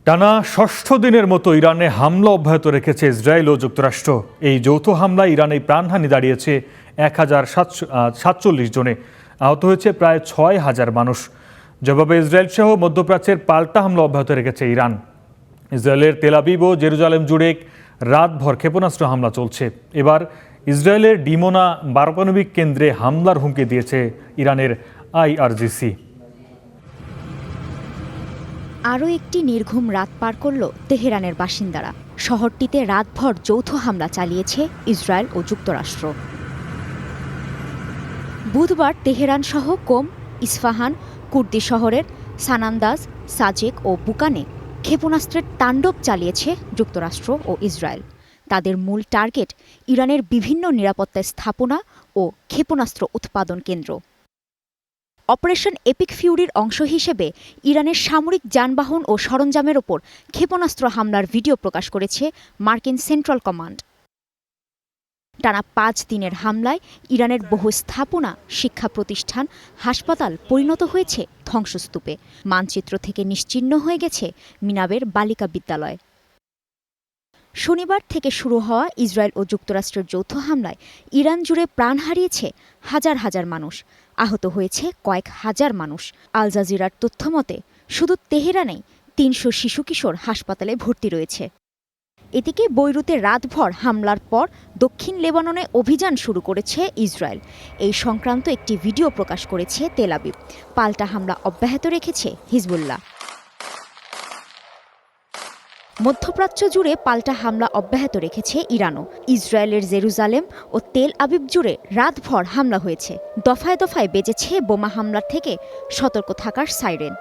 টানা ষষ্ঠ দিনের মতো ইরানে হামলা অব্যাহত রেখেছে ইসরায়েল ও যুক্তরাষ্ট্র। এই যৌথ হামলায় ইরানে প্রাণহানি দাঁড়িয়েছে 1047 জনে, আহত হয়েছে প্রায় 6000 মানুষ। জবাবে ইসরায়েল সহ মধ্যপ্রাচ্যের পাল্টা হামলা অব্যাহত রেখেছে ইরান। ইসরায়েলের তেল আবিব ও জেরুজালেম জুড়ে রাতভর ক্ষেপণাস্ত্র হামলা চলছে। এবার ইসরায়েলের ডিমোনা পারমাণবিক কেন্দ্রে হামলার হুমকি দিয়েছে ইরানের IRGC। আরও একটি নির্ঘুম রাত পার করল তেহরানের বাসিন্দারা। শহরটিতে রাতভর যৌথ হামলা চালিয়েছে ইসরায়েল ও যুক্তরাষ্ট্র। বুধবার তেহরান সহ কোম, ইস্ফাহান, কুর্দি শহরের সানান্দাজ, সাজেক ও বুকানে ক্ষেপণাস্ত্রের তাণ্ডব চালিয়েছে যুক্তরাষ্ট্র ও ইসরায়েল। তাদের মূল টার্গেট ইরানের বিভিন্ন নিরাপত্তা স্থাপনা ও ক্ষেপণাস্ত্র উৎপাদন কেন্দ্র। অপারেশন এপিক ফিউরির অংশ হিসেবে ইরানের সামরিক যানবাহন ও সরঞ্জামের ওপর ক্ষেপণাস্ত্র হামলার ভিডিও প্রকাশ করেছে মার্কিন সেন্ট্রাল কমান্ড। টানা 5 দিনের হামলায় ইরানের বহু স্থাপনা, শিক্ষা প্রতিষ্ঠান, হাসপাতাল পরিণত হয়েছে ধ্বংসস্তূপে। মানচিত্র থেকে নিশ্চিহ্ন হয়ে গেছে মিনাবের বালিকা বিদ্যালয়। শনিবার থেকে শুরু হওয়া ইসরায়েল ও যুক্তরাষ্ট্রের যৌথ হামলায় ইরান জুড়ে প্রাণ হারিয়েছে হাজার হাজার মানুষ, আহত হয়েছে কয়েক হাজার মানুষ। আল জাজিরার তথ্যমতে শুধু তেহরানেই 300 শিশু কিশোর হাসপাতালে ভর্তি রয়েছে। এদিকে বৈরুতে রাতভর হামলার পর দক্ষিণ লেবাননে অভিযান শুরু করেছে ইসরায়েল। এই সংক্রান্ত একটি ভিডিও প্রকাশ করেছে তেল আবিব। পাল্টা হামলা অব্যাহত রেখেছে হিজবুল্লাহ। মধ্যপ্রাচ্য জুড়ে পাল্টা হামলা অব্যাহত রেখেছে ইরানও। ইসরায়েলের জেরুজালেম ও তেল আবিব জুড়ে রাতভর হামলা হয়েছে। দফায় দফায় বেজেছে বোমা হামলার থেকে সতর্ক থাকার সাইরেন।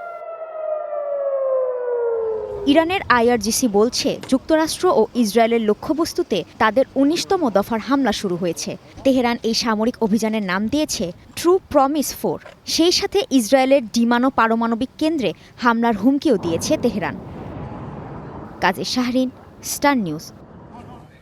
ইরানের IRGC বলছে, যুক্তরাষ্ট্র ও ইসরায়েলের লক্ষ্যবস্তুতে তাদের 19তম দফার হামলা শুরু হয়েছে। তেহরান এই সামরিক অভিযানের নাম দিয়েছে ট্রু প্রমিস 4। সেই সাথে ইসরায়েলের ডিমানো পারমাণবিক কেন্দ্রে হামলার হুমকিও দিয়েছে তেহরান। কাজী শাহরিন, স্টার নিউজ।